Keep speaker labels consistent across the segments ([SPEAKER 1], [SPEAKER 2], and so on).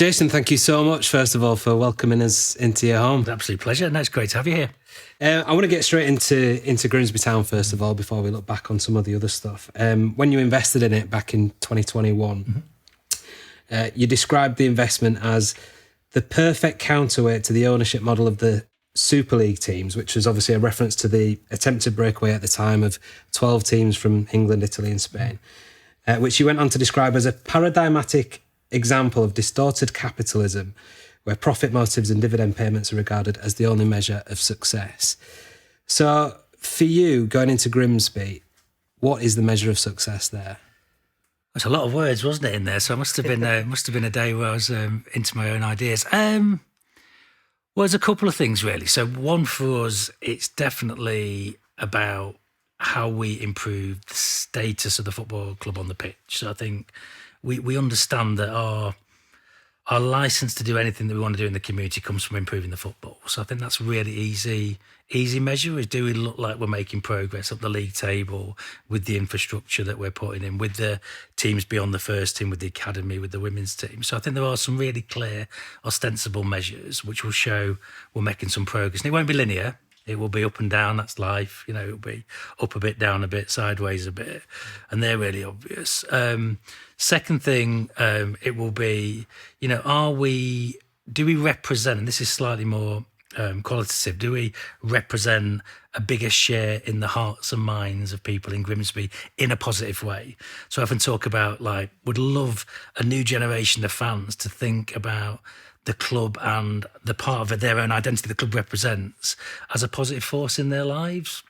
[SPEAKER 1] Jason, thank you so much, first of all, for welcoming us into your home.
[SPEAKER 2] It's an absolute pleasure. No, it's great to have you here.
[SPEAKER 1] I want to get straight into Grimsby Town, first of all, before we look back on some of the other stuff. When you invested in it back in 2021, you described the investment as the perfect counterweight to the ownership model of the Super League teams, which was obviously a reference to the attempted breakaway at the time of 12 teams from England, Italy and Spain, which you went on to describe as a paradigmatic example of distorted capitalism, where profit motives and dividend payments are regarded as the only measure of success. So for you, going into Grimsby, what is the measure of success there?
[SPEAKER 2] There's a lot of words, wasn't it, in there? So it must have been a day where I was into my own ideas. Well, there's a couple of things, really. So one for us, it's definitely about how we improve the status of the football club on the pitch. So I think we understand that our license to do anything that we want to do in the community comes from improving the football. So I think that's a really easy measure, is do we look like we're making progress up the league table with the infrastructure that we're putting in, with the teams beyond the first team, with the academy, with the women's team. So I think there are some really clear, ostensible measures which will show we're making some progress. And it won't be linear. It will be up and down. That's life. It'll be up a bit, down a bit, sideways a bit. And they're really obvious. Second thing, it will be, do we represent, and this is slightly more qualitative, do we represent a bigger share in the hearts and minds of people in Grimsby in a positive way? So I often talk about, would love a new generation of fans to think about the club and the part of their own identity the club represents as a positive force in their lives.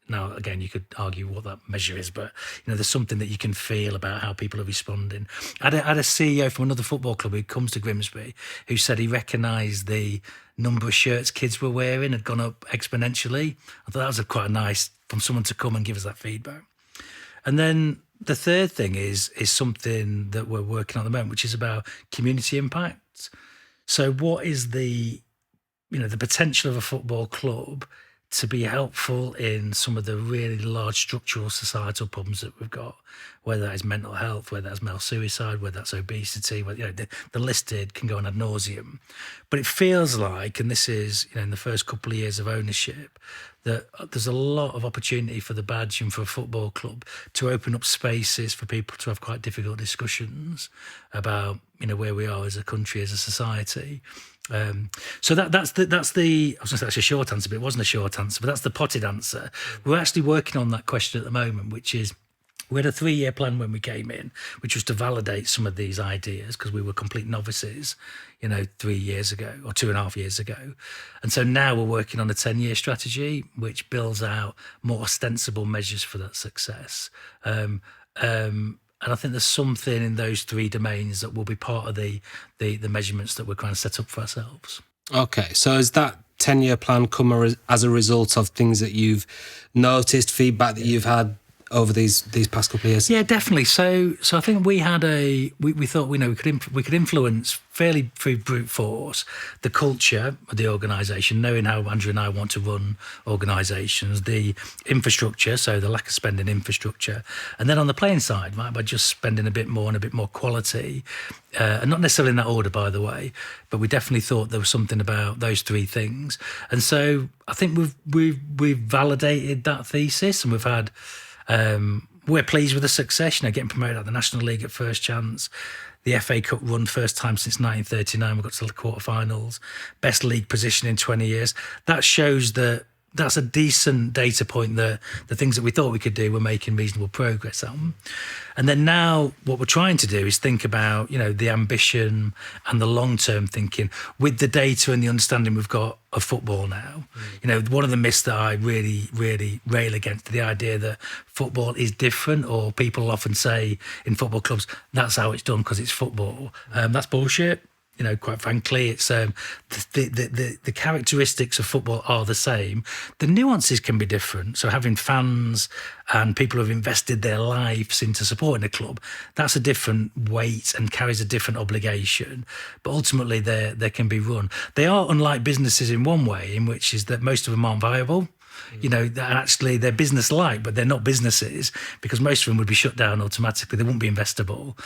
[SPEAKER 2] Now, again, you could argue what that measure is, but there's something that you can feel about how people are responding. I had a CEO from another football club who comes to Grimsby who said he recognised the number of shirts kids were wearing had gone up exponentially. I thought that was quite nice from someone to come and give us that feedback. And then the third thing is something that we're working on at the moment, which is about community impact. So what is the potential of a football club to be helpful in some of the really large structural societal problems that we've got, whether that is mental health, whether that's male suicide, whether that's obesity, the listed can go on ad nauseum. But it feels like, and this is in the first couple of years of ownership, that there's a lot of opportunity for the badge and for a football club to open up spaces for people to have quite difficult discussions about where we are as a country, as a society. So that's the I was going to say that's a short answer, but it wasn't a short answer, but that's the potted answer. We're actually working on that question at the moment, which is, we had a 3-year plan when we came in, which was to validate some of these ideas, because we were complete novices, 3 years ago or 2.5 years ago. And so now we're working on a 10-year strategy, which builds out more ostensible measures for that success. And I think there's something in those 3 domains that will be part of the measurements that we're trying to set up for ourselves.
[SPEAKER 1] Okay, so has that 10-year plan come as a result of things that you've noticed, feedback that you've had over these past couple of years?
[SPEAKER 2] Yeah, definitely. So I think we had we thought we could influence fairly through brute force the culture of the organisation, knowing how Andrew and I want to run organisations, the infrastructure, so the lack of spending infrastructure, and then on the playing side, right, by just spending a bit more and a bit more quality, and not necessarily in that order, by the way, but we definitely thought there was something about those 3 things, and so I think we've validated that thesis, and we've had. We're pleased with the success, getting promoted out of the National League at first chance. The FA Cup run, first time since 1939, we got to the quarterfinals. Best league position in 20 years. That shows that that's a decent data point that the things that we thought we could do, we're making reasonable progress on. And then now what we're trying to do is think about, the ambition and the long-term thinking with the data and the understanding we've got of football now. One of the myths that I really, really rail against, the idea that football is different, or people often say in football clubs, that's how it's done because it's football. That's bullshit. Quite frankly, it's the characteristics of football are the same. The nuances can be different. So having fans and people who have invested their lives into supporting a club, that's a different weight and carries a different obligation. But ultimately, they can be run. They are unlike businesses in one way, in which is that most of them aren't viable. you know, that actually they're business-like, but they're not businesses, because most of them would be shut down automatically. They wouldn't be investable.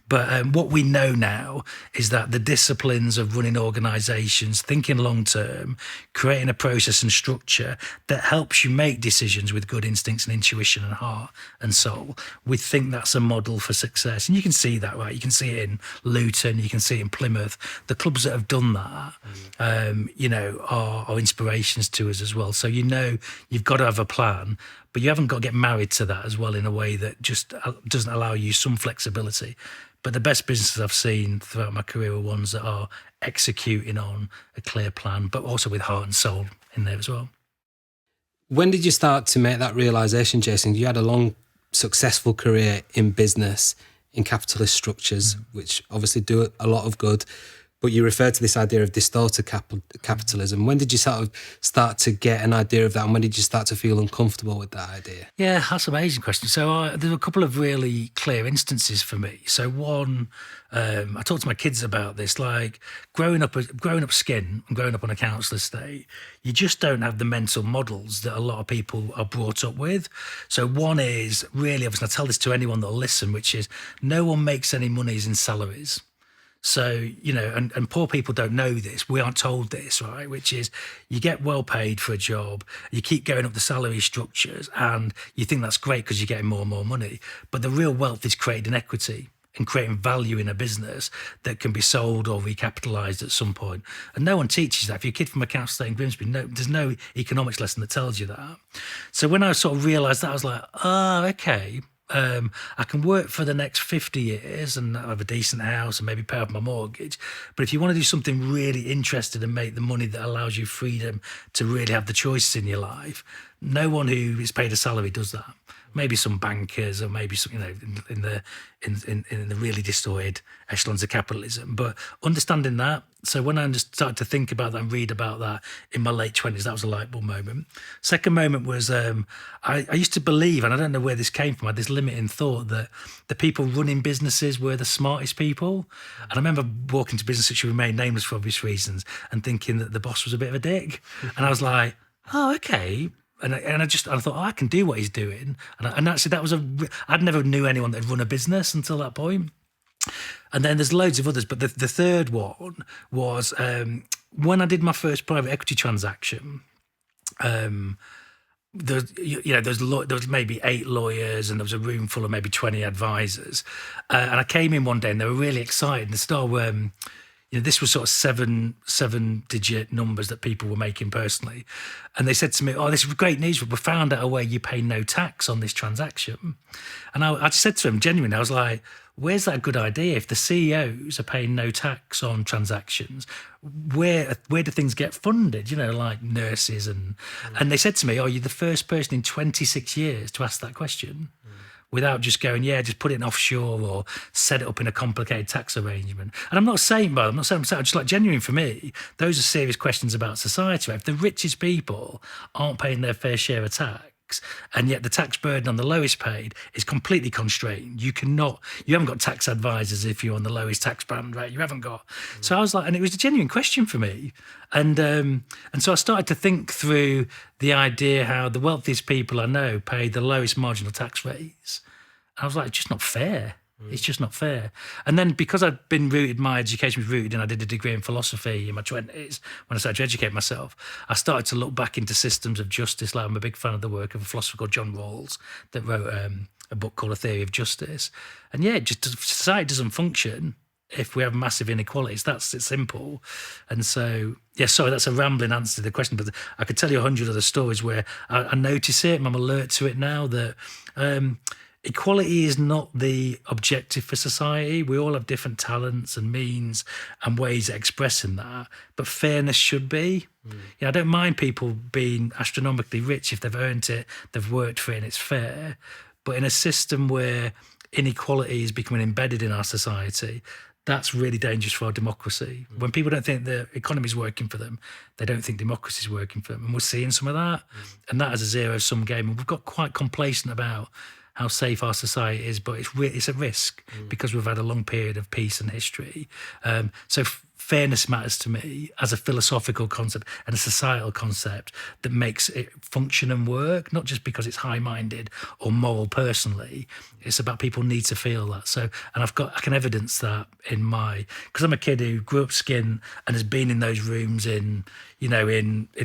[SPEAKER 2] But what we know now is that the disciplines of running organisations, thinking long-term, creating a process and structure that helps you make decisions with good instincts and intuition and heart and soul, we think that's a model for success. And you can see that, right? You can see it in Luton, you can see it in Plymouth. The clubs that have done that, you know, are inspirations to us as well. So, you know, you've got to have a plan, but you haven't got to get married to that as well in a way that just doesn't allow you some flexibility. But the best businesses I've seen throughout my career are ones that are executing on a clear plan, but also with heart and soul in there as well.
[SPEAKER 1] When did you start to make that realisation, Jason? You had a long, successful career in business, in capitalist structures, which obviously do a lot of good, but you refer to this idea of distorted capitalism. When did you sort of start to get an idea of that, and when did you start to feel uncomfortable with that idea? Yeah,
[SPEAKER 2] that's an amazing question. So there were a couple of really clear instances for me. So one, I talked to my kids about this, like growing up skin and growing up on a council estate, you just don't have the mental models that a lot of people are brought up with. So one is really, obviously, I tell this to anyone that'll listen, which is no one makes any monies in salaries. So, you know, and poor people don't know this. We aren't told this, right? Which is you get well paid for a job, you keep going up the salary structures, and you think that's great because you're getting more and more money. But the real wealth is created in equity and creating value in a business that can be sold or recapitalised at some point. And no one teaches that. If you're a kid from a council estate in Grimsby, there's no economics lesson that tells you that. So when I sort of realised that, I was like, oh, okay. I can work for the next 50 years and have a decent house and maybe pay off my mortgage. But if you want to do something really interesting and make the money that allows you freedom to really have the choices in your life, no one who is paid a salary does that. Maybe some bankers, or maybe some, you know, in the really distorted echelons of capitalism. But understanding that, so when I just started to think about that and read about that in my late 20s, that was a light bulb moment. Second moment was I used to believe, and I don't know where this came from, I had this limiting thought that the people running businesses were the smartest people. And I remember walking to business which remain nameless for obvious reasons and thinking that the boss was a bit of a dick. And I was like, oh, okay. And I thought, oh, I can do what he's doing. And actually, I'd never knew anyone that had run a business until that point. And then there's loads of others. But the third one was when I did my first private equity transaction. There was maybe 8 lawyers and there was a room full of maybe 20 advisors. And I came in one day and they were really excited. The star were... You know, this was sort of seven-digit numbers that people were making personally. And they said to me, oh, this is great news, but we found out a way you pay no tax on this transaction. And I just said to them, genuinely, I was like, where's that good idea? If the CEOs are paying no tax on transactions, where do things get funded? You know, like nurses and they said to me, oh, you're the first person in 26 years to ask that question. Without just going, yeah, just put it in offshore or set it up in a complicated tax arrangement. And I'm saying, just like genuine for me, those are serious questions about society. If the richest people aren't paying their fair share of tax, and yet the tax burden on the lowest paid is completely constrained. You haven't got tax advisors if you're on the lowest tax band, right? You haven't got. So I was like, and it was a genuine question for me. And so I started to think through the idea how the wealthiest people I know pay the lowest marginal tax rates. And I was like, it's just not fair. It's just not fair. And then because my education was rooted, and I did a degree in philosophy in my 20s, when I started to educate myself, I started to look back into systems of justice. Like I'm a big fan of the work of a philosopher called John Rawls that wrote a book called A Theory of Justice. And yeah, society doesn't function if we have massive inequalities. It's simple. And so, yeah, sorry, that's a rambling answer to the question, but I could tell you 100 other stories where I notice it and I'm alert to it now that equality is not the objective for society. We all have different talents and means and ways of expressing that, but fairness should be. I don't mind people being astronomically rich if they've earned it, they've worked for it and it's fair. But in a system where inequality is becoming embedded in our society, that's really dangerous for our democracy. When people don't think the economy is working for them, they don't think democracy is working for them. And we're seeing some of that. And that is a zero-sum game. And we've got quite complacent about how safe our society is, but it's at risk because we've had a long period of peace and history. So fairness matters to me as a philosophical concept and a societal concept that makes it function and work, not just because it's high-minded or moral personally. It's about people need to feel that. So, and I can evidence that because I'm a kid who grew up skin and has been in those rooms in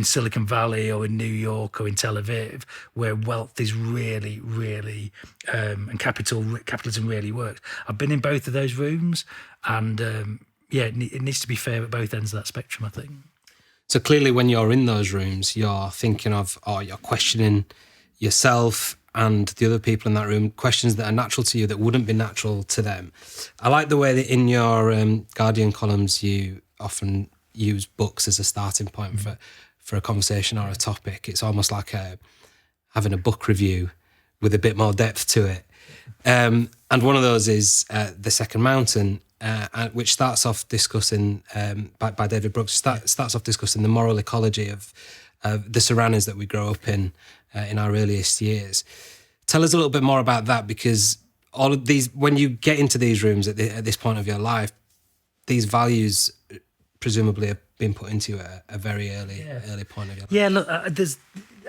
[SPEAKER 2] Silicon Valley or in New York or in Tel Aviv, where wealth is really, really, and capitalism really works. I've been in both of those rooms, and it needs to be fair at both ends of that spectrum, I think.
[SPEAKER 1] So clearly when you're in those rooms, you're thinking of, or you're questioning yourself and the other people in that room, questions that are natural to you that wouldn't be natural to them. I like the way that in your Guardian columns, you often use books as a starting point for a conversation or a topic. It's almost like having a book review with a bit more depth to it. And one of those is The Second Mountain, which starts off discussing, by David Brooks, starts off discussing the moral ecology of the surroundings that we grow up in our earliest years. Tell us a little bit more about that, because all of these, when you get into these rooms at this point of your life, these values presumably have been put into you at a very early point of your life.
[SPEAKER 2] Yeah, look,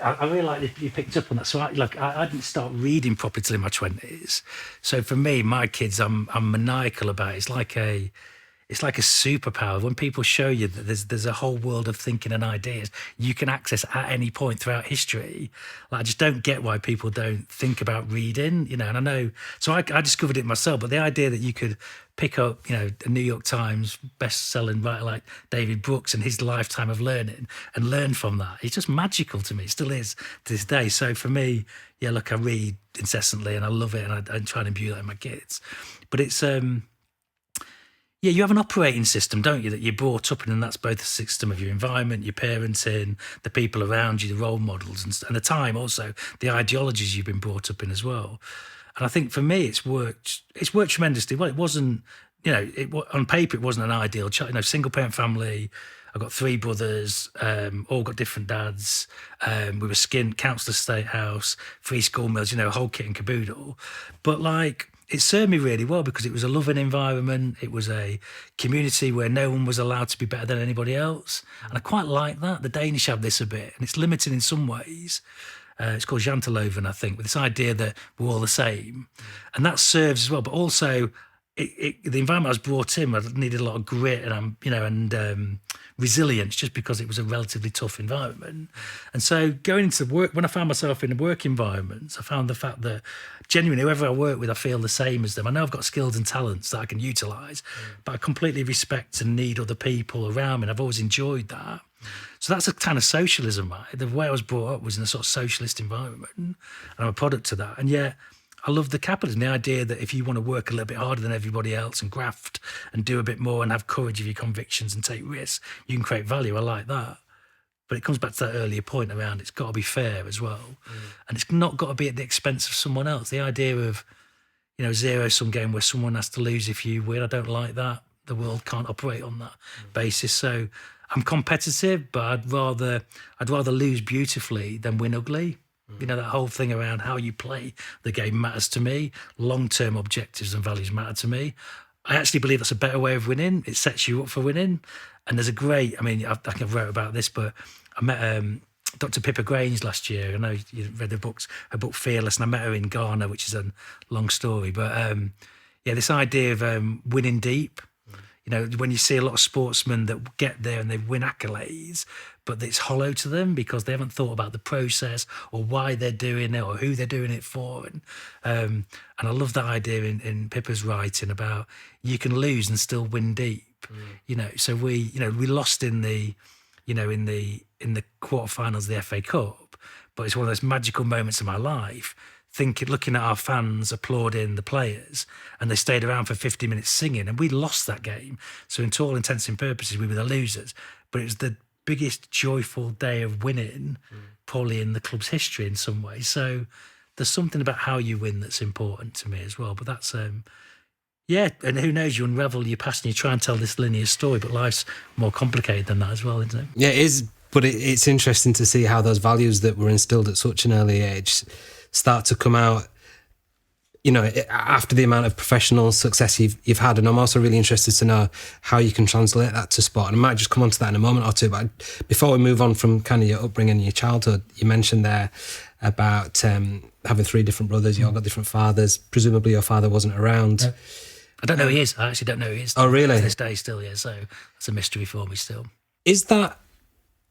[SPEAKER 2] I really like you picked up on that. So I didn't start reading properly till in my 20s. So for me, my kids, I'm maniacal about it. It's like a superpower. When people show you that there's a whole world of thinking and ideas you can access at any point throughout history. Like, I just don't get why people don't think about reading, and I know. So I discovered it myself, but the idea that you could pick up, a New York Times best-selling writer like David Brooks and his lifetime of learning and learn from that, it's just magical to me. It still is to this day. So for me, I read incessantly and I love it, and I try and imbue that in my kids. But it's you have an operating system, don't you, that you're brought up in, and that's both the system of your environment, your parenting, the people around you, the role models, and the time also, the ideologies you've been brought up in as well. And I think for me, it's worked tremendously well. It wasn't, on paper, it wasn't an ideal child, single parent family. I've got 3 brothers, all got different dads. We were skinned, council estate house, 3 school meals, whole kit and caboodle. But it served me really well because it was a loving environment. It was a community where no one was allowed to be better than anybody else. And I quite like that. The Danish have this a bit, and it's limited in some ways. It's called janteloven, I think, with this idea that we're all the same. And that serves as well. But also, the environment I was brought in, I needed a lot of grit and resilience, just because it was a relatively tough environment. And so going into work, when I found myself in work environments, I found the fact that genuinely whoever I work with, I feel the same as them. I know I've got skills and talents that I can utilise, but I completely respect and need other people around me, and I've always enjoyed that. So that's a kind of socialism, right? The way I was brought up was in a sort of socialist environment, and I'm a product of that. And yet I love the capitalism, the idea that if you want to work a little bit harder than everybody else and graft and do a bit more and have courage of your convictions and take risks, you can create value. I like that. But it comes back to that earlier point around it's got to be fair as well. And it's not got to be at the expense of someone else. The idea of, zero-sum game where someone has to lose if you win, I don't like that. The world can't operate on that basis. So I'm competitive, but I'd rather lose beautifully than win ugly. That whole thing around how you play the game matters to me. Long-term objectives and values matter to me. I actually believe that's a better way of winning. It sets you up for winning. And there's I think I've wrote about this, but I met Dr. Pippa Grange last year. I know you read her book Fearless, and I met her in Ghana, which is a long story. But this idea of winning deep. When you see a lot of sportsmen that get there and they win accolades, but it's hollow to them because they haven't thought about the process or why they're doing it or who they're doing it for. And I love that idea in Pippa's writing about you can lose and still win deep. So we lost in the quarterfinals of the FA Cup, but it's one of those magical moments of my life. Looking at our fans applauding the players, and they stayed around for 50 minutes singing, and we lost that game. So to all intents and purposes, we were the losers. But it was the biggest joyful day of winning, probably in the club's history in some way. So there's something about how you win that's important to me as well. But that's, and who knows, you unravel your past and you try and tell this linear story, but life's more complicated than that as well, isn't it?
[SPEAKER 1] Yeah, it is. But it's interesting to see how those values that were instilled at such an early age start to come out after the amount of professional success you've had, and I'm also really interested to know how you can translate that to sport. And I might just come on to that in a moment or two. But before we move on from kind of your upbringing and your childhood, you mentioned there about having 3 different brothers. You all got different fathers. Presumably your father wasn't around.
[SPEAKER 2] I don't know who he is. I actually don't know who he is.
[SPEAKER 1] Oh, really?
[SPEAKER 2] To this day still, yeah. So it's a mystery for me still.
[SPEAKER 1] Is that,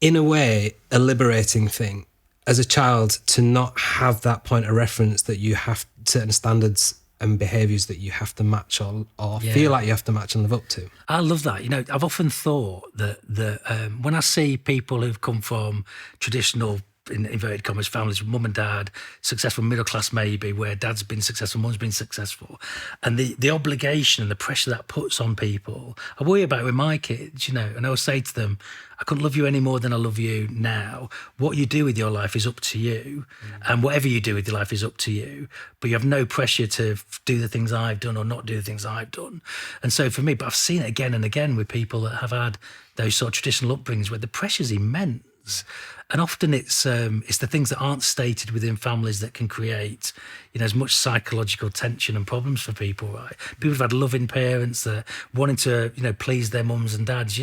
[SPEAKER 1] in a way, a liberating thing as a child to not have that point of reference that you have certain standards and behaviours that you have to match or feel like you have to match and live up to?
[SPEAKER 2] I love that. I've often thought that when I see people who've come from traditional, in inverted commas, families with mum and dad, successful middle class maybe, where dad's been successful, mum's been successful, and the obligation and the pressure that puts on people, I worry about it with my kids, and I'll say to them, I couldn't love you any more than I love you now. What you do with your life is up to you, and whatever you do with your life is up to you, but you have no pressure to do the things I've done or not do the things I've done. And so for me, but I've seen it again and again with people that have had those sort of traditional upbringings where the pressure's immense. And often it's the things that aren't stated within families that can create, as much psychological tension and problems for people, right? People have had loving parents that wanting to, please their mums and dads,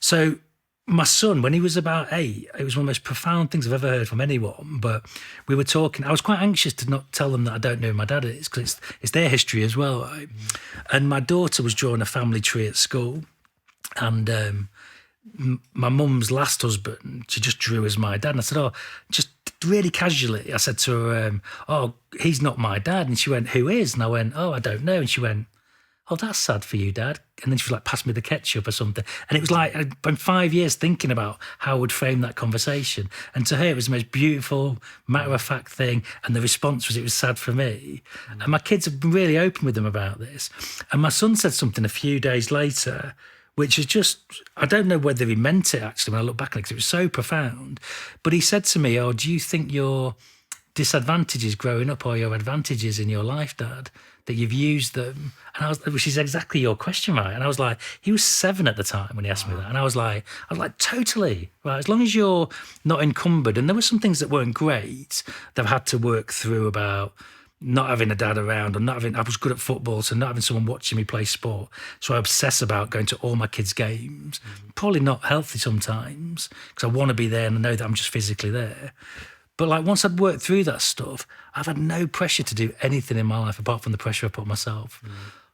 [SPEAKER 2] So my son, when he was about 8, it was one of the most profound things I've ever heard from anyone. But we were talking, I was quite anxious to not tell them that I don't know who my dad is, because it's their history as well, right? And my daughter was drawing a family tree at school, and my mum's last husband, she just drew as my dad. And I said, just really casually, I said to her, he's not my dad. And she went, who is? And I went, I don't know. And she went, that's sad for you, Dad. And then she was like, pass me the ketchup or something. And it was like, I'd been 5 years thinking about how I would frame that conversation. And to her, it was the most beautiful, matter-of-fact thing. And the response was, it was sad for me. And my kids have been really open with them about this. And my son said something a few days later, which is just, I don't know whether he meant it, actually, when I look back on it, because it was so profound. But he said to me, do you think your disadvantages growing up are your advantages in your life, Dad? That you've used them? And which is exactly your question, right? And I was like, he was 7 at the time when he asked me that. And I was like, totally, right? As long as you're not encumbered. And there were some things that weren't great that I've had to work through about not having a dad around, or I was good at football, so not having someone watching me play sport. So I obsess about going to all my kids' games. Probably not healthy sometimes, because I want to be there and I know that I'm just physically there. But once I'd worked through that stuff, I've had no pressure to do anything in my life apart from the pressure I put on myself.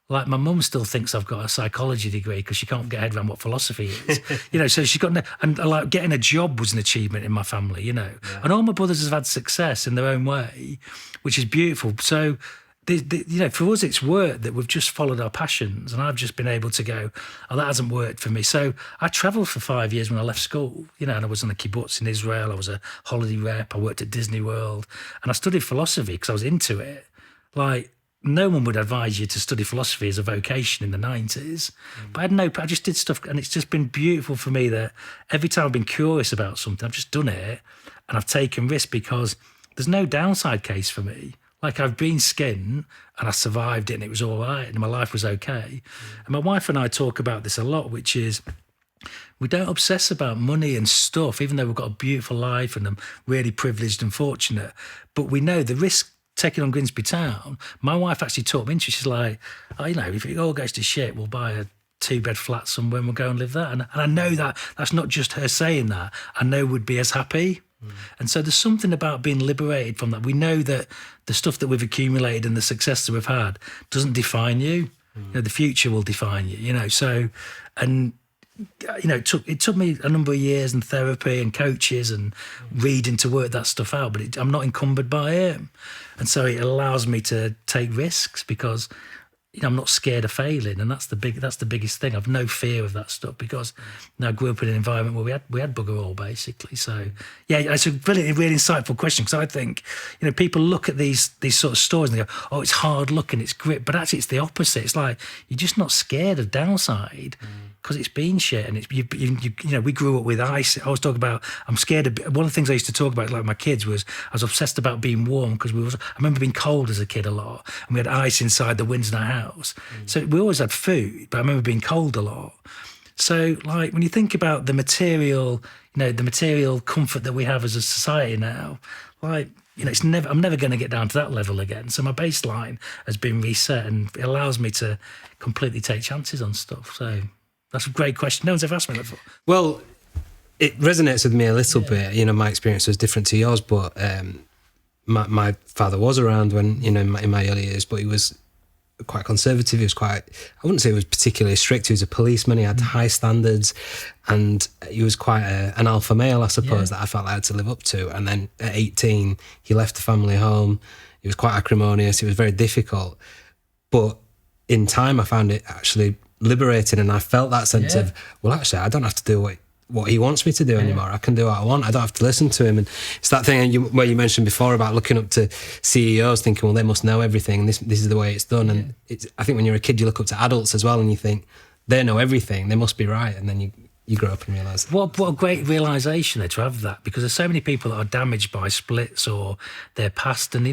[SPEAKER 2] My mum still thinks I've got a psychology degree because she can't get her head around what philosophy is. So she got getting a job was an achievement in my family, Yeah. And all my brothers have had success in their own way, which is beautiful. So, for us, it's work that we've just followed our passions, and I've just been able to go, that hasn't worked for me. So I travelled for 5 years when I left school, and I was on the kibbutz in Israel. I was a holiday rep. I worked at Disney World, and I studied philosophy because I was into it. No one would advise you to study philosophy as a vocation in the 90s. But I just did stuff, and it's just been beautiful for me that every time I've been curious about something, I've just done it, and I've taken risks because there's no downside case for me. I've been skinned and I survived it and it was all right and my life was okay. And my wife and I talk about this a lot, which is we don't obsess about money and stuff, even though we've got a beautiful life and I'm really privileged and fortunate. But we know the risk taking on Grimsby Town. My wife actually taught me into it. She's like, if it all goes to shit, we'll buy a 2-bed flat somewhere and we'll go and live there. And I know that that's not just her saying that. I know we'd be as happy. And so there's something about being liberated from that. We know that the stuff that we've accumulated and the success that we've had doesn't define you. The future will define you. So, and it took me a number of years and therapy and coaches and reading to work that stuff out. But I'm not encumbered by it, and so it allows me to take risks because I'm not scared of failing, and that's the biggest thing. I've no fear of that stuff because I grew up in an environment where we had bugger all basically. So yeah, it's a really insightful question because I think people look at these sort of stories and they go, it's hard looking, it's grit, but actually it's the opposite. It's like you're just not scared of downside. Because it's been shit, and it's we grew up with ice. I was talking about I'm scared of. One of the things I used to talk about, like my kids, was I was obsessed about being warm because I remember being cold as a kid a lot, and we had ice inside the windows in our house. So we always had food, but I remember being cold a lot. So when you think about the material, the material comfort that we have as a society now, I'm never going to get down to that level again. So my baseline has been reset, and it allows me to completely take chances on stuff. So that's a great question. No one's ever asked me that before.
[SPEAKER 1] Well, it resonates with me a little bit. My experience was different to yours, but my father was around when, in my early years, but he was quite conservative. He was I wouldn't say he was particularly strict. He was a policeman. He had high standards, and he was quite an alpha male, I suppose, that I felt I had to live up to. And then at 18, he left the family home. He was quite acrimonious. It was very difficult. But in time, I found it actually liberating, and I felt that sense of, well, actually, I don't have to do what he wants me to do anymore. I can do what I want. I don't have to listen to him. And it's that thing where you mentioned before about looking up to CEOs, thinking, well, they must know everything. This is the way it's done. And I think when you're a kid, you look up to adults as well, and you think they know everything. They must be right. And then you grow up and realise that.
[SPEAKER 2] What a great realisation there to have that, because there's so many people that are damaged by splits or their past, and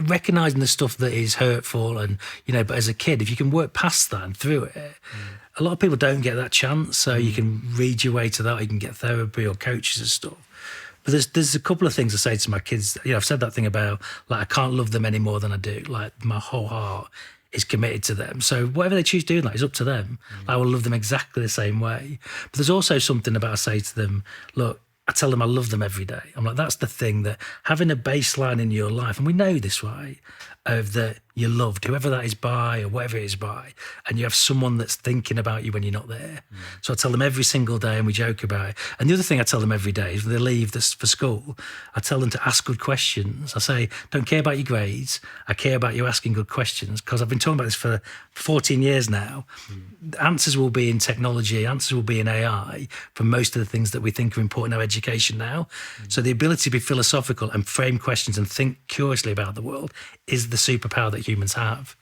[SPEAKER 2] recognising the stuff that is hurtful, and but as a kid, if you can work past that and through it. A lot of people don't get that chance, so you can read your way to that. You can get therapy or coaches and stuff. But there's a couple of things I say to my kids. I've said that thing about, like, I can't love them any more than I do. Like, my whole heart is committed to them. So whatever they choose to do, is up to them. I will love them exactly the same way. But there's also something about, I say to them, look, I tell them I love them every day. I'm like, that's the thing, that having a baseline in your life, and we know this, right, of that you're loved, whoever that is by or whatever it is by, and you have someone that's thinking about you when you're not there. So I tell them every single day, and we joke about it. And the other thing I tell them every day is when they leave for school, I tell them to ask good questions. I say, don't care about your grades. I care about you asking good questions, because I've been talking about this for 14 years now. Answers will be in technology, answers will be in AI for most of the things that we think are important in our education now. So the ability to be philosophical and frame questions and think curiously about the world is the superpower that humans have.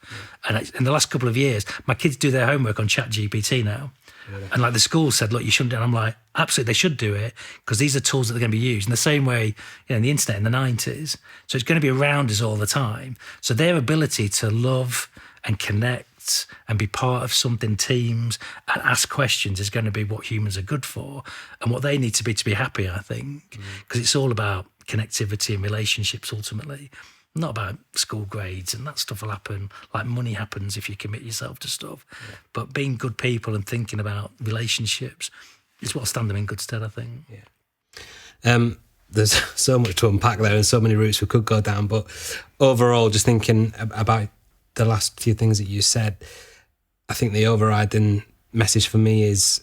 [SPEAKER 2] And in the last couple of years, my kids do their homework on ChatGPT now. And like the school said, look, you shouldn't do it. And I'm like, absolutely, they should do it, because these are tools that are going to be used in the same way, in the internet in the 90s. So it's going to be around us all the time. So their ability to love and connect and be part of something, teams, and ask questions is going to be what humans are good for, and what they need to be happy, I think, because it's all about connectivity and relationships ultimately. Not about school grades, and that stuff will happen. Like money happens if you commit yourself to stuff. But being good people and thinking about relationships is what'll stand them in good stead, I think.
[SPEAKER 1] There's so much to unpack there, and so many routes we could go down. But overall, just thinking about the last few things that you said, I think the overriding message for me is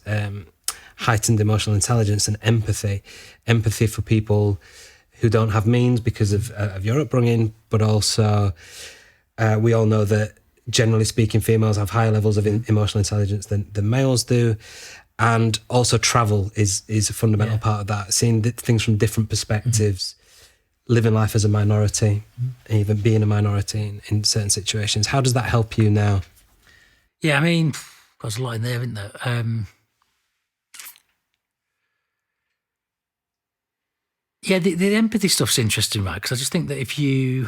[SPEAKER 1] heightened emotional intelligence and empathy. Empathy for people who don't have means because of your upbringing, but also we all know that, generally speaking, females have higher levels of emotional intelligence than males do. And also travel is a fundamental part of that, seeing things from different perspectives, living life as a minority, even being a minority in certain situations. How does that help you now?
[SPEAKER 2] Yeah, I mean, there's a lot in there, isn't there? Yeah, the empathy stuff's interesting, right? Because I just think that it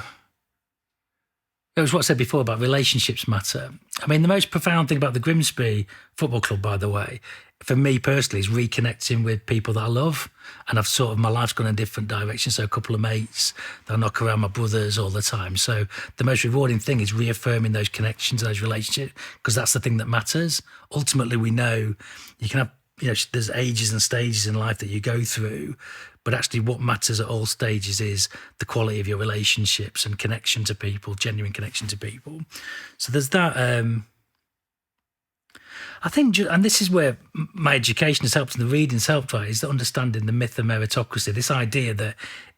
[SPEAKER 2] was what I said before about relationships matter. I mean, the most profound thing about the Grimsby Football Club, by the way, for me personally, is reconnecting with people that I love. And my life's gone in a different direction. So a couple of mates that I knock around, my brothers all the time. So the most rewarding thing is reaffirming those connections, those relationships, because that's the thing that matters. Ultimately, we know you can have, there's ages and stages in life that you go through, but actually what matters at all stages is the quality of your relationships and connection to people, genuine connection to people. So there's that. I think, and this is where my education has helped and the reading's helped, right, is the understanding the myth of meritocracy, this idea that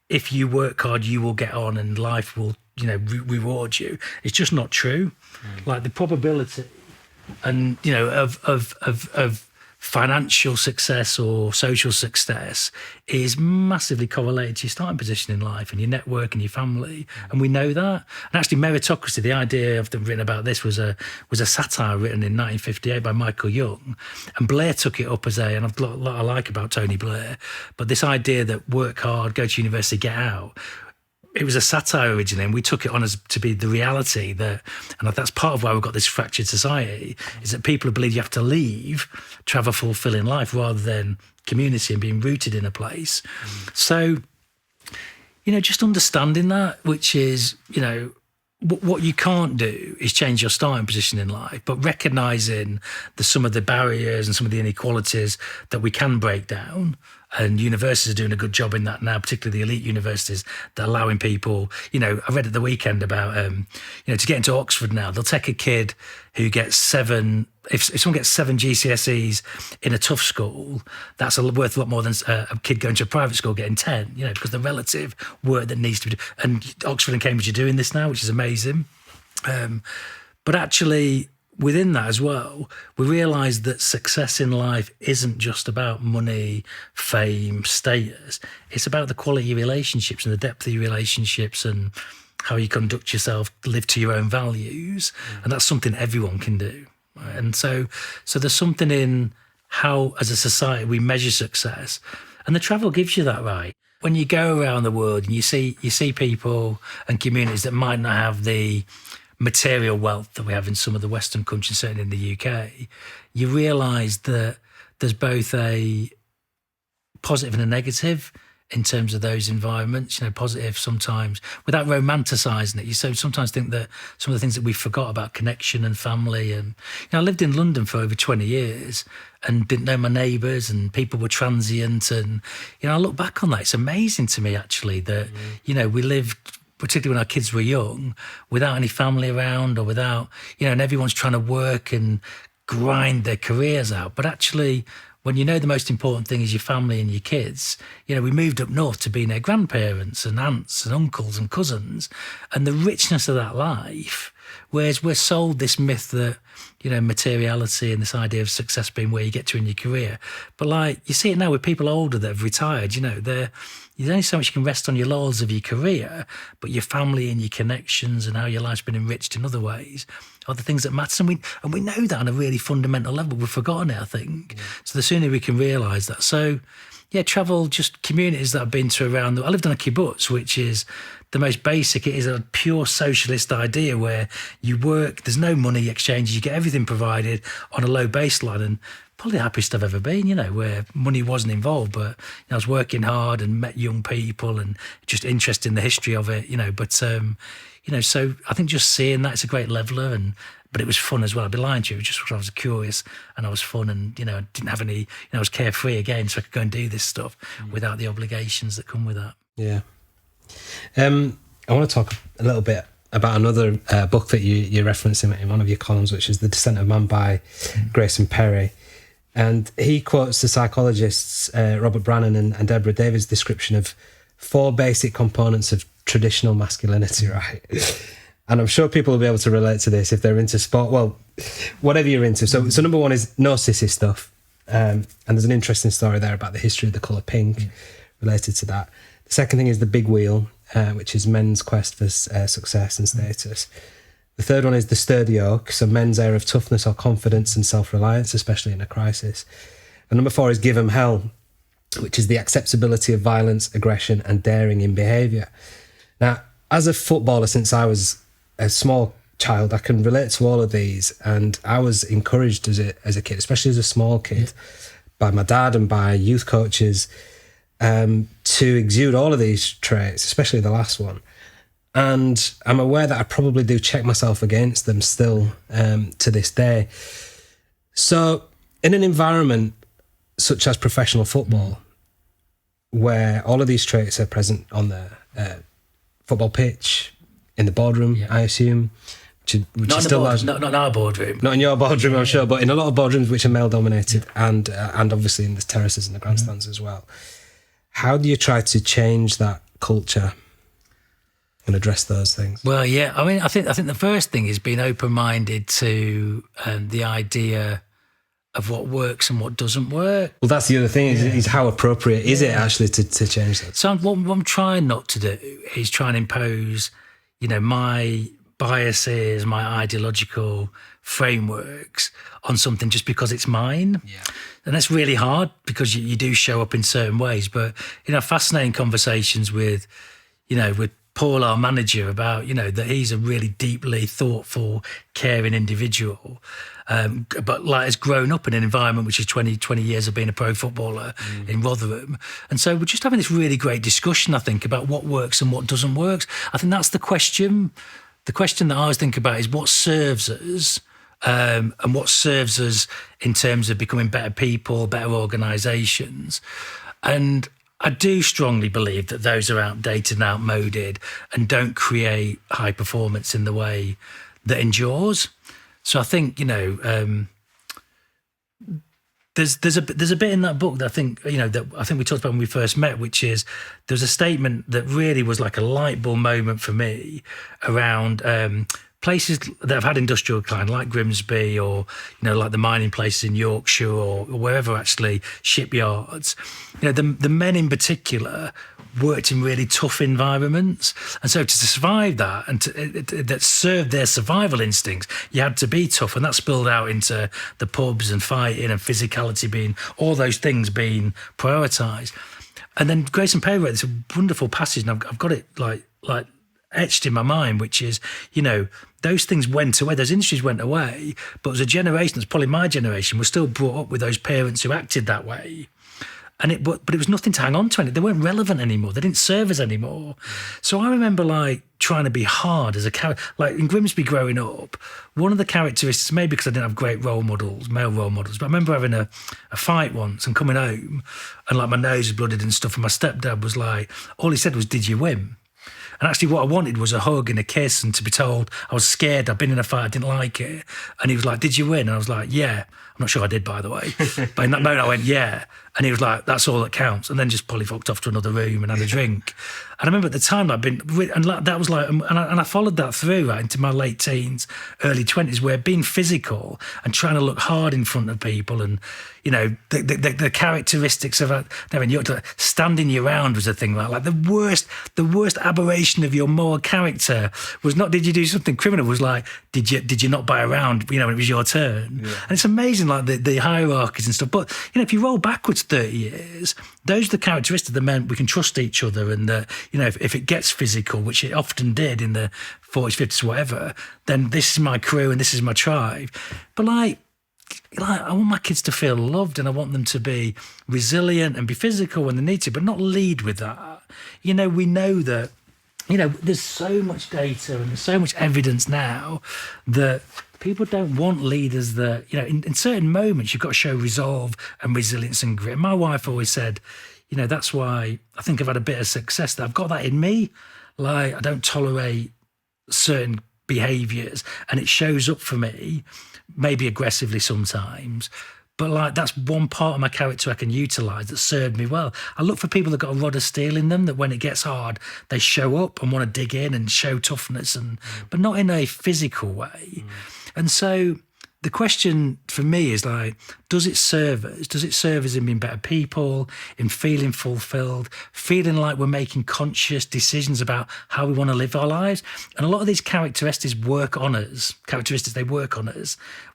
[SPEAKER 2] if you work hard, you will get on and life will, reward you. It's just not true. Like the probability and, of financial success or social success is massively correlated to your starting position in life and your network and your family, and we know that. And actually, meritocracy, the idea I've written about this was a satire written in 1958 by Michael Young, and Blair took it up as and I've got a lot I like about Tony Blair, but this idea that work hard, go to university, get out. It was a satire originally, and we took it on as to be the reality that, and that's part of why we've got this fractured society, is that people believe you have to leave to have a fulfilling life rather than community and being rooted in a place. So, just understanding that, which is, what you can't do is change your starting position in life, but recognising some of the barriers and some of the inequalities that we can break down. And universities are doing a good job in that now, particularly the elite universities, that are allowing people, I read at the weekend about, to get into Oxford now, they'll take a kid who gets if someone gets 7 GCSEs in a tough school, that's worth a lot more than a kid going to a private school getting 10, because the relative work that needs to be done. And Oxford and Cambridge are doing this now, which is amazing. But actually, within that as well, we realise that success in life isn't just about money, fame, status. It's about the quality of relationships and the depth of your relationships and how you conduct yourself, live to your own values. And that's something everyone can do. Right? And so there's something in how, as a society, we measure success. And the travel gives you that, right? When you go around the world and you see people and communities that might not have the material wealth that we have in some of the Western countries, certainly in the UK, you realise that there's both a positive and a negative in terms of those environments. Positive sometimes, without romanticising it. You sometimes think that some of the things that we forgot about connection and family. And I lived in London for over 20 years and didn't know my neighbours, and people were transient. And I look back on that. It's amazing to me actually that we lived, particularly when our kids were young, without any family around or without, and everyone's trying to work and grind their careers out. But actually, when the most important thing is your family and your kids, we moved up north to be their grandparents and aunts and uncles and cousins, and the richness of that life. Whereas we're sold this myth that, materiality and this idea of success being where you get to in your career. But you see it now with people older that have retired, there's only so much you can rest on your laurels of your career, but your family and your connections and how your life's been enriched in other ways are the things that matter. And we know that on a really fundamental level. We've forgotten it, I think. So the sooner we can realise that. So, travel, just communities that I've been to around. I lived on a kibbutz, which is the most basic. It is a pure socialist idea where you work, there's no money exchanges, you get everything provided on a low baseline. And probably the happiest I've ever been, where money wasn't involved, but I was working hard and met young people and just interested in the history of it, But, so I think just seeing that, it's a great leveller. But it was fun as well. I'd be lying to you, just because I was curious and I was fun and, I didn't have any, I was carefree again, so I could go and do this stuff without the obligations that come with that.
[SPEAKER 1] Yeah. I want to talk a little bit about another book that you reference in one of your columns, which is The Descent of Man by Grayson Perry. And he quotes the psychologists Robert Brannan and Deborah David's description of 4 basic components of traditional masculinity, right? And I'm sure people will be able to relate to this if they're into sport. Well, whatever you're into. So number 1 is no sissy stuff. And there's an interesting story there about the history of the colour pink related to that. The second thing is the big wheel, which is men's quest for success and status. The third one is the sturdy oak, so men's air of toughness or confidence and self-reliance, especially in a crisis. And number 4 is give 'em hell, which is the acceptability of violence, aggression and daring in behaviour. Now, as a footballer, since I was a small child, I can relate to all of these, and I was encouraged as a kid, especially as a small kid, by my dad and by youth coaches to exude all of these traits, especially the last one. And I'm aware that I probably do check myself against them still to this day. So in an environment such as professional football, where all of these traits are present on the football pitch, in the boardroom, I assume, which
[SPEAKER 2] not
[SPEAKER 1] is still large.
[SPEAKER 2] Not in our boardroom.
[SPEAKER 1] Not in your boardroom, I'm sure, but in a lot of boardrooms which are male-dominated, and obviously in the terraces and the grandstands as well. How do you try to change that culture and address those things?
[SPEAKER 2] Well, I think the first thing is being open-minded to the idea of what works and what doesn't work.
[SPEAKER 1] Well, that's the other thing, is how appropriate is it actually to change that?
[SPEAKER 2] So what I'm trying not to do is try and impose, my biases, my ideological frameworks on something just because it's mine. Yeah. And that's really hard because you do show up in certain ways. But, fascinating conversations with Paul, our manager, about, that he's a really deeply thoughtful, caring individual, but like has grown up in an environment which is 20 years of being a pro footballer in Rotherham. And so we're just having this really great discussion, I think, about what works and what doesn't work. I think that's the question. The question that I always think about is what serves us, and what serves us in terms of becoming better people, better organisations. And I do strongly believe that those are outdated and outmoded and don't create high performance in the way that endures. So I think, there's a bit in that book that I think, that I think we talked about when we first met, which is there's a statement that really was like a light bulb moment for me around places that have had industrial decline, like Grimsby, or like the mining places in Yorkshire, or wherever, actually shipyards. The men in particular worked in really tough environments, and so to survive that and that served their survival instincts, you had to be tough, and that spilled out into the pubs and fighting and physicality being all those things being prioritised. And then Grayson Perry wrote this wonderful passage, and I've got it like etched in my mind, which is, those things went away, those industries went away, but as a generation, that's probably my generation, was still brought up with those parents who acted that way. But it was nothing to hang on to. They weren't relevant anymore. They didn't serve us anymore. So I remember trying to be hard as a character. Like in Grimsby growing up, one of the characteristics, maybe because I didn't have great male role models, but I remember having a fight once and coming home and my nose was blooded and stuff, and my stepdad was like, all he said was, "Did you win?" And actually what I wanted was a hug and a kiss and to be told I was scared, I'd been in a fight, I didn't like it. And he was like, "Did you win?" And I was like, "Yeah." I'm not sure I did, by the way. But in that moment I went, "Yeah." And he was like, "That's all that counts." And then just probably fucked off to another room and had a drink. And I remember at the time that was like, and I followed that through into my late teens, early 20s, where being physical and trying to look hard in front of people, and the characteristics of standing your ground was a thing. Like the worst aberration of your moral character was not, did you do something criminal, was like, did you not buy a round when it was your turn? Yeah. And it's amazing, like the hierarchies and stuff. But if you roll backwards 30 years, those are the characteristics that meant we can trust each other, and that if it gets physical, which it often did in the 40s, 50s, whatever, then this is my crew and this is my tribe. But I want my kids to feel loved, and I want them to be resilient and be physical when they need to, but not lead with that. We know that, there's so much data and there's so much evidence now that people don't want leaders that, in certain moments you've got to show resolve and resilience and grit. My wife always said, that's why I think I've had a bit of success, that I've got that in me. Like, I don't tolerate certain behaviours, and it shows up for me, maybe aggressively sometimes, but that's one part of my character I can utilise that served me well. I look for people that got a rod of steel in them, that when it gets hard, they show up and want to dig in and show toughness, but not in a physical way. And so the question for me is does it serve us? Does it serve us in being better people, in feeling fulfilled, feeling like we're making conscious decisions about how we want to live our lives? And a lot of these characteristics work on us.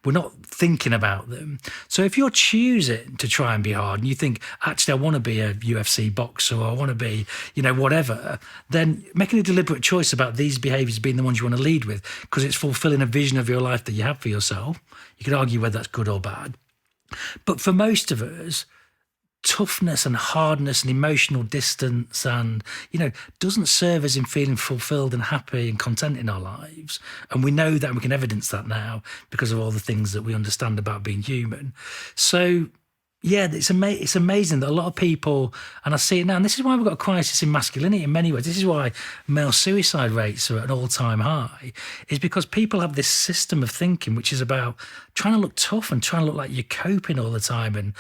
[SPEAKER 2] We're not thinking about them. So if you're choosing to try and be hard, and you think, actually, I want to be a UFC boxer, or I want to be, whatever, then making a deliberate choice about these behaviours being the ones you want to lead with, because it's fulfilling a vision of your life that you have for yourself. You could argue whether that's good or bad. But for most of us, toughness and hardness and emotional distance and, doesn't serve us in feeling fulfilled and happy and content in our lives. And we know that, and we can evidence that now because of all the things that we understand about being human. So, yeah, it's amazing that a lot of people, and I see it now, and this is why we've got a crisis in masculinity in many ways. This is why male suicide rates are at an all-time high, is because people have this system of thinking which is about trying to look tough and trying to look like you're coping all the time. And,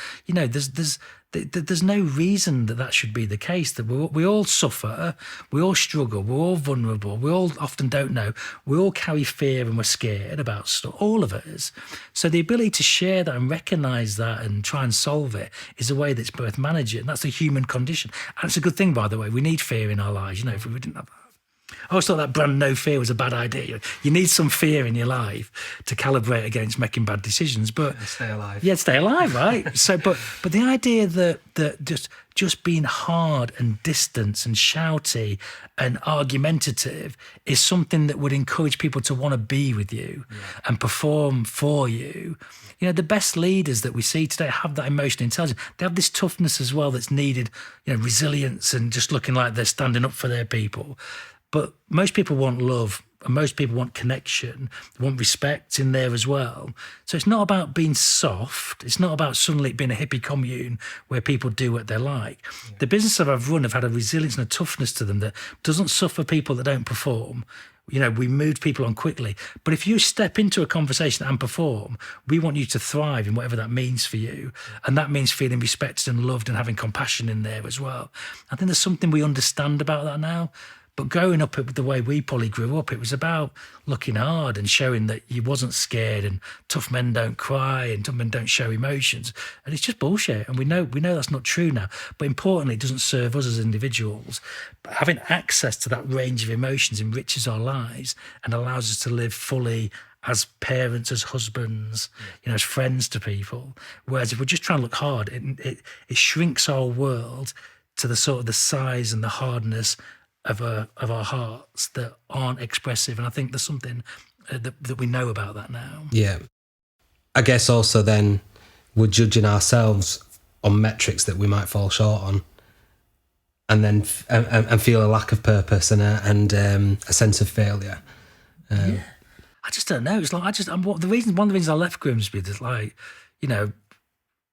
[SPEAKER 2] there's no reason that should be the case, that we all suffer, we all struggle, we're all vulnerable, we all often don't know, we all carry fear and we're scared about stuff, all of us. So the ability to share that and recognise that and try and solve it is a way that's both managing. That's the human condition. And it's a good thing, by the way. We need fear in our lives, if we didn't have that. I always thought that brand no fear was a bad idea. You need some fear in your life to calibrate against making bad decisions. But
[SPEAKER 1] Stay alive.
[SPEAKER 2] Yeah, stay alive, right? So, but the idea that just being hard and distant and shouty and argumentative is something that would encourage people to want to be with you and perform for you. You know, the best leaders that we see today have that emotional intelligence. They have this toughness as well that's needed, you know, resilience and just looking like they're standing up for their people. But most people want love and most people want connection, want respect in there as well. So it's not about being soft. It's not about suddenly it being a hippie commune where people do what they like. Yeah. The business that I've run have had a resilience and a toughness to them that doesn't suffer people that don't perform. You know, we moved people on quickly. But if you step into a conversation and perform, we want you to thrive in whatever that means for you. And that means feeling respected and loved and having compassion in there as well. I think there's something we understand about that now. But growing up the way we probably grew up, it was about looking hard and showing that you wasn't scared and tough men don't cry and tough men don't show emotions. And it's just bullshit. And we know that's not true now. But importantly, it doesn't serve us as individuals. But having access to that range of emotions enriches our lives and allows us to live fully as parents, as husbands, you know, as friends to people. Whereas if we're just trying to look hard, it shrinks our world to the sort of the size and the hardness of our hearts that aren't expressive. And I think there's something that we know about that now.
[SPEAKER 1] Yeah. I guess also then we're judging ourselves on metrics that we might fall short on and then and feel a lack of purpose and a sense of failure.
[SPEAKER 2] Yeah. I just don't know. It's like, one of the reasons I left Grimsby is like, you know,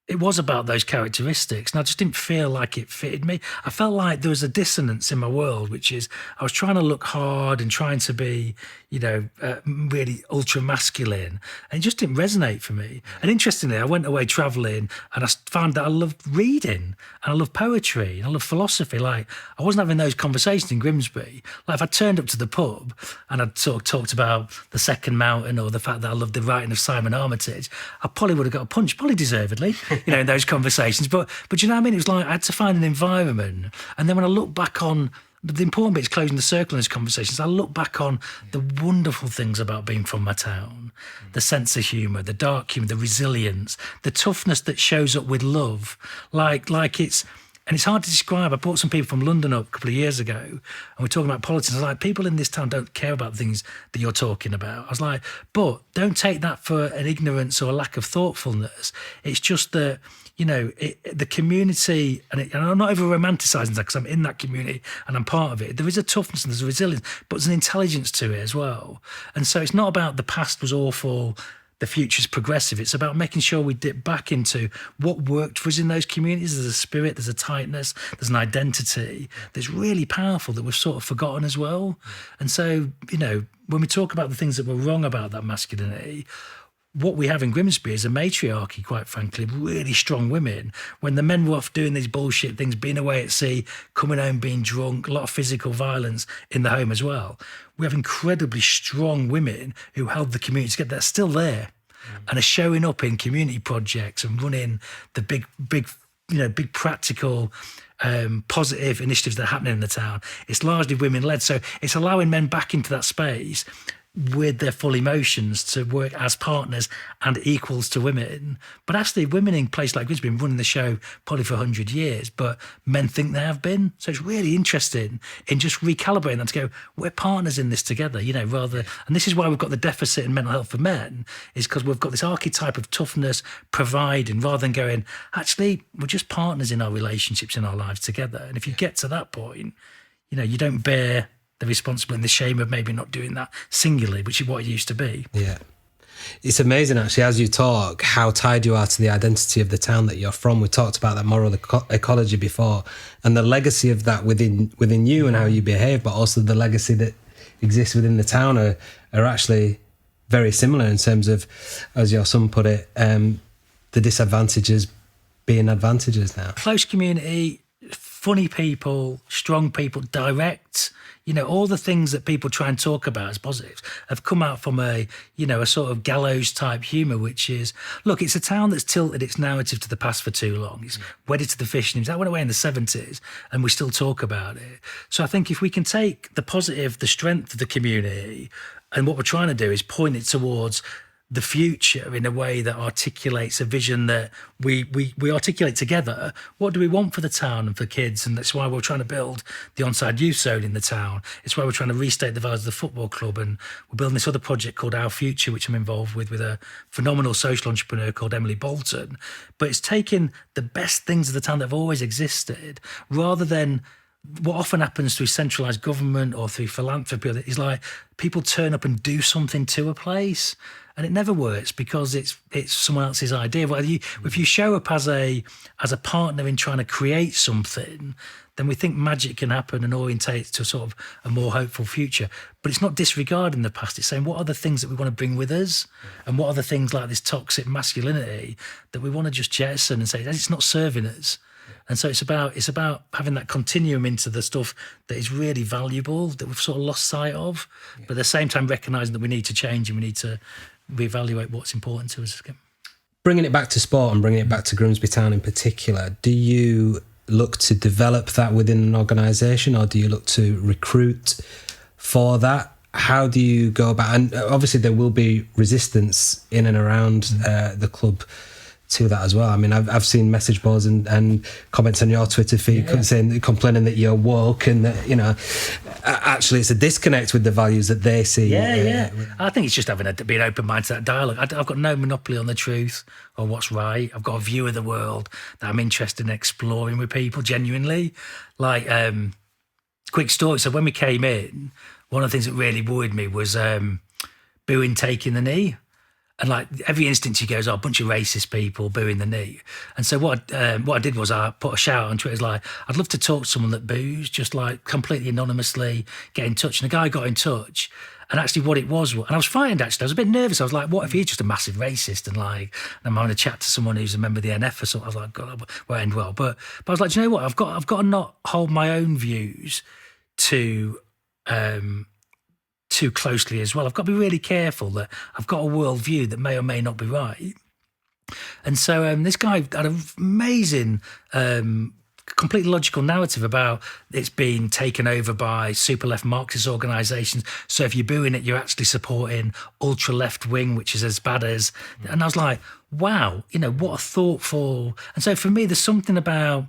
[SPEAKER 2] it was about those characteristics, and I just didn't feel like it fitted me. I felt like there was a dissonance in my world, which is I was trying to look hard and trying to be, you know, really ultra masculine, and it just didn't resonate for me. And interestingly, I went away traveling, and I found that I loved reading, and I love poetry, and I love philosophy. Like, I wasn't having those conversations in Grimsby. Like, if I turned up to the pub and I'd sort of talked about the Second Mountain or the fact that I loved the writing of Simon Armitage, I probably would have got a punch, probably deservedly. You know, in those conversations. But you know what I mean? It was like I had to find an environment. And then when I look back on, the important bit is closing the circle in those conversations. I look back on the wonderful things about being from my town, the sense of humour, the dark humour, the resilience, the toughness that shows up with love. Like it's... And it's hard to describe. I brought some people from London up a couple of years ago and we're talking about politics. I was like, people in this town don't care about the things that you're talking about. I was like, but don't take that for an ignorance or a lack of thoughtfulness. It's just that, you know, the community, and I'm not over romanticising that because I'm in that community and I'm part of it. There is a toughness and there's a resilience, but there's an intelligence to it as well. And so it's not about the past was awful, the future's progressive. It's about making sure we dip back into what worked for us in those communities. There's a spirit, there's a tightness, there's an identity that's really powerful that we've sort of forgotten as well. And so, you know, when we talk about the things that were wrong about that masculinity, what we have in Grimsby is a matriarchy, quite frankly, really strong women. When the men were off doing these bullshit things, being away at sea, coming home being drunk, a lot of physical violence in the home as well. We have incredibly strong women who held the community together. They're still there and are showing up in community projects and running the big practical positive initiatives that are happening in the town. It's largely women-led. So it's allowing men back into that space with their full emotions to work as partners and equals to women. But actually, women in places like Grimsby have been running the show probably for 100 years, but men think they have been. So it's really interesting in just recalibrating that to go, we're partners in this together, you know, rather. And this is why we've got the deficit in mental health for men, is because we've got this archetype of toughness, providing, rather than going, actually, we're just partners in our relationships, in our lives together. And if you get to that point, you know, you don't bear the responsibility and the shame of maybe not doing that singularly, which is what it used to be.
[SPEAKER 1] Yeah. It's amazing, actually, as you talk, how tied you are to the identity of the town that you're from. We talked about that moral ecology before, and the legacy of that within you and how you behave, but also the legacy that exists within the town are actually very similar in terms of, as your son put it, the disadvantages being advantages now.
[SPEAKER 2] Close community, funny people, strong people, direct. all the things that people try and talk about as positives have come out from a sort of gallows type humour, which is, look, it's a town that's tilted its narrative to the past for too long. It's wedded to the fishing. That went away in the 70s and we still talk about it. So I think if we can take the positive, the strength of the community, and what we're trying to do is point it towards the future in a way that articulates a vision that we articulate together. What do we want for the town and for kids? And that's why we're trying to build the onside youth zone in the town. It's why we're trying to restate the values of the football club. And we're building this other project called Our Future, which I'm involved with a phenomenal social entrepreneur called Emily Bolton. But it's taking the best things of the town that have always existed, rather than what often happens through centralised government or through philanthropy is like people turn up and do something to a place, and it never works because it's someone else's idea. If you show up as a partner in trying to create something, then we think magic can happen and orientate to sort of a more hopeful future. But it's not disregarding the past. It's saying, what are the things that we want to bring with us? And what are the things like this toxic masculinity that we want to just jettison and say, it's not serving us? And so it's about having that continuum into the stuff that is really valuable, that we've sort of lost sight of, but at the same time recognising that we need to change and we need to reevaluate what's important to us.
[SPEAKER 1] Bringing it back to sport and bringing it back to Grimsby Town in particular, do you look to develop that within an organisation, or do you look to recruit for that? How do you go about, and obviously there will be resistance in and around the club to that as well. I mean, I've seen message boards and comments on your Twitter feed complaining that you're woke and that, actually it's a disconnect with the values that they see.
[SPEAKER 2] I think it's just being open minded to that dialogue. I've got no monopoly on the truth or what's right. I've got a view of the world that I'm interested in exploring with people genuinely. Like, quick story. So when we came in, one of the things that really worried me was booing taking the knee. And like every instance he goes, a bunch of racist people booing the knee. And so what I did was I put a shout on Twitter, like, I'd love to talk to someone that boos, just like completely anonymously get in touch. And the guy got in touch, and actually what it was, and I was frightened actually, I was a bit nervous. I was like, what if he's just a massive racist and I'm having a chat to someone who's a member of the NF or something. I was like, God, that won't end well. But I was like, do you know what? I've got to not hold my own views too closely as well. I've got to be really careful that I've got a worldview that may or may not be right. And so this guy had an amazing, completely logical narrative about it's being taken over by super left Marxist organisations. So if you're booing it, you're actually supporting ultra left wing, which is as bad as. And I was like, wow, what a thoughtful. And so for me, there's something about.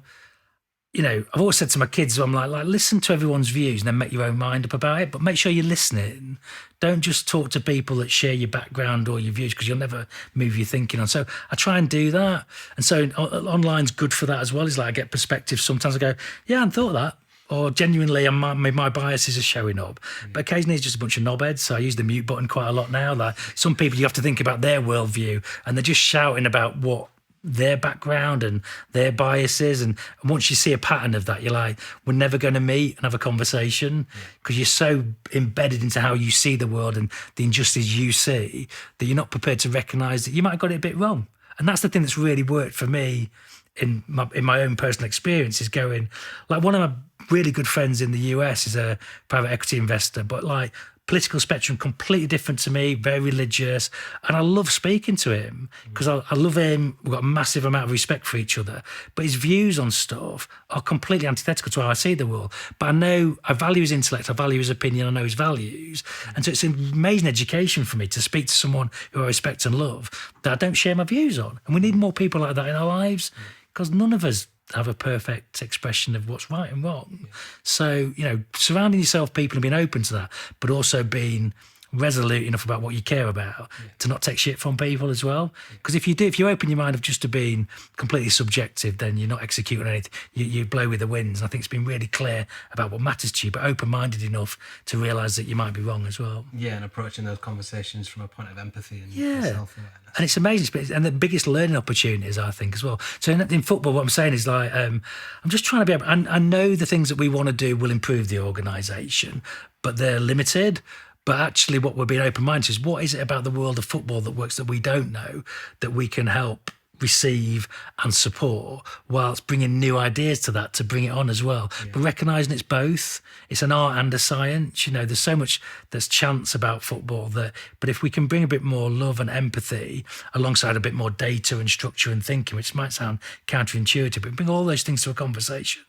[SPEAKER 2] I've always said to my kids, I'm like, listen to everyone's views and then make your own mind up about it, but make sure you're listening. Don't just talk to people that share your background or your views, because you'll never move your thinking on. So I try and do that. And so online's good for that as well. It's like I get perspectives. Sometimes I go, yeah, I hadn't thought of that. Or genuinely, my biases are showing up. But occasionally it's just a bunch of knobheads. So I use the mute button quite a lot now. Like some people, you have to think about their worldview and they're just shouting about what their background and their biases, and once you see a pattern of that, you're like, we're never going to meet and have a conversation, because you're so embedded into how you see the world and the injustice you see that you're not prepared to recognise that you might have got it a bit wrong. And that's the thing that's really worked for me in my own personal experience, is going, like, one of my really good friends in the US is a private equity investor, but like political spectrum completely different to me, very religious, and I love speaking to him because I love him. We've got a massive amount of respect for each other, but his views on stuff are completely antithetical to how I see the world. But I know I value his intellect, I value his opinion, I know his values, and so it's an amazing education for me to speak to someone who I respect and love that I don't share my views on. And we need more people like that in our lives, because none of us have a perfect expression of what's right and wrong. So, surrounding yourself with people and being open to that, but also being resolute enough about what you care about to not take shit from people as well. Because if you open your mind of just to being completely subjective, then you're not executing anything. You blow with the winds. And I think it's been really clear about what matters to you, but open-minded enough to realise that you might be wrong as well.
[SPEAKER 1] Yeah, and approaching those conversations from a point of empathy and self-awareness.
[SPEAKER 2] And it's amazing, and the biggest learning opportunities, I think, as well. So in football, what I'm saying is like, I'm just trying to be able, I know the things that we want to do will improve the organisation, but they're limited. But actually what we're being open-minded to is, what is it about the world of football that works that we don't know, that we can help receive and support, whilst bringing new ideas to that to bring it on as well. Yeah. But recognising it's both. It's an art and a science. There's so much there's chance about football but if we can bring a bit more love and empathy alongside a bit more data and structure and thinking, which might sound counterintuitive, but bring all those things to a conversation,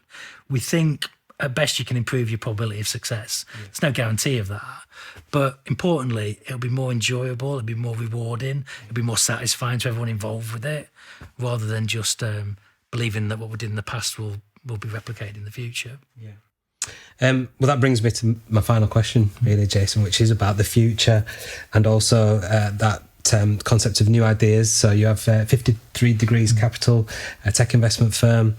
[SPEAKER 2] we think at best you can improve your probability of success. Yeah. There's no guarantee of that. But importantly, it'll be more enjoyable, it'll be more rewarding, it'll be more satisfying to everyone involved with it, rather than just believing that what we did in the past will be replicated in the future.
[SPEAKER 1] Yeah. Well, that brings me to my final question, really, Jason, which is about the future and also that concept of new ideas. So you have 53 Degrees Capital, a tech investment firm.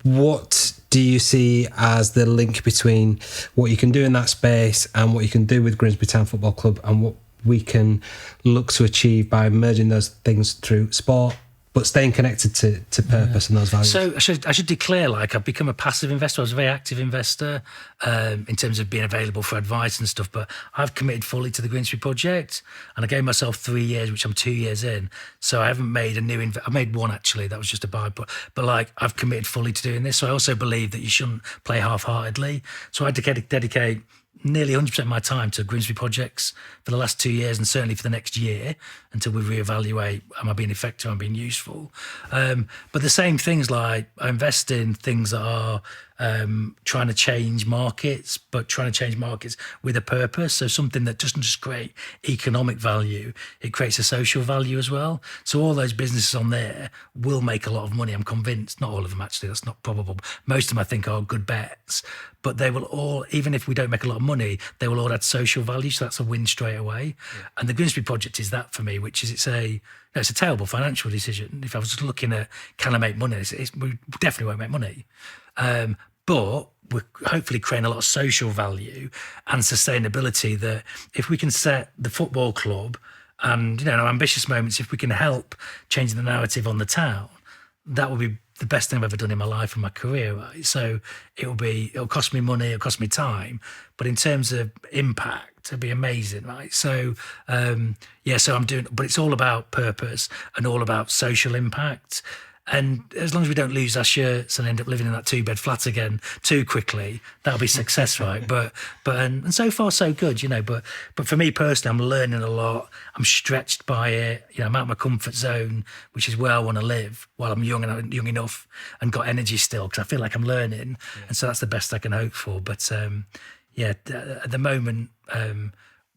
[SPEAKER 1] What do you see as the link between what you can do in that space and what you can do with Grimsby Town Football Club, and what we can look to achieve by merging those things through sport, but staying connected to purpose and those values?
[SPEAKER 2] So I should declare, I've become a passive investor. I was a very active investor in terms of being available for advice and stuff, but I've committed fully to the Grimsby project, and I gave myself 3 years, which I'm 2 years in. So I haven't made a new I made one, actually. That was just a buy, but I've committed fully to doing this. So I also believe that you shouldn't play half-heartedly. So I dedicate nearly 100% of my time to Grimsby projects for the last 2 years, and certainly for the next year until we reevaluate, am I being effective, am I being useful? But the same things, I invest in things that are trying to change markets, but trying to change markets with a purpose. So something that doesn't just create economic value, it creates a social value as well. So all those businesses on there will make a lot of money, I'm convinced. Not all of them, actually, that's not probable. Most of them, I think, are good bets, but they will all, even if we don't make a lot of money, they will all add social value. So that's a win straight away. Yeah. And the Grimsby project is that for me, which is it's a terrible financial decision. If I was just looking at, can I make money? We definitely won't make money. But we're hopefully creating a lot of social value and sustainability, that if we can set the football club and, in our ambitious moments, if we can help change the narrative on the town, that will be the best thing I've ever done in my life and my career, right? So it'll cost me money, it'll cost me time, but in terms of impact, it'll be amazing, right? So, so I'm doing, but it's all about purpose and all about social impact. And as long as we don't lose our shirts and end up living in that 2-bed flat again too quickly, that'll be success, right? But so far so good, But for me personally, I'm learning a lot. I'm stretched by it. I'm out of my comfort zone, which is where I want to live while I'm young enough and got energy still, because I feel like I'm learning, and so that's the best I can hope for. But at the moment,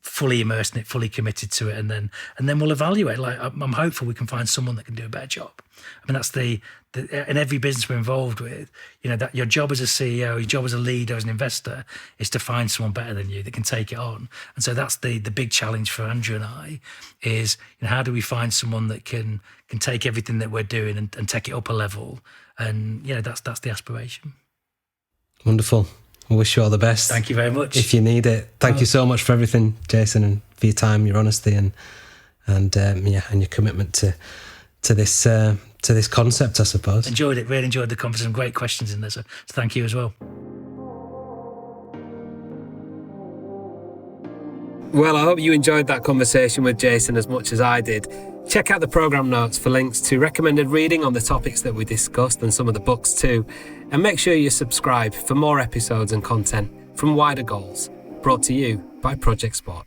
[SPEAKER 2] fully immersed in it, fully committed to it, and then we'll evaluate. I'm hopeful we can find someone that can do a better job. I mean, that's the in every business we're involved with, that your job as a CEO, your job as a leader, as an investor, is to find someone better than you that can take it on. And so that's the big challenge for Andrew and I is, how do we find someone that can take everything that we're doing and take it up a level? And that's the aspiration.
[SPEAKER 1] Wonderful. I wish you all the best.
[SPEAKER 2] Thank you very much.
[SPEAKER 1] If you need it. Thank you so much for everything, Jason, and for your time, your honesty, and your commitment to this concept, I suppose.
[SPEAKER 2] Enjoyed it. Really enjoyed the conversation. Great questions in there. So thank you as well.
[SPEAKER 1] Well, I hope you enjoyed that conversation with Jason as much as I did. Check out the programme notes for links to recommended reading on the topics that we discussed and some of the books too. And make sure you subscribe for more episodes and content from Wider Goals, brought to you by Project Sport.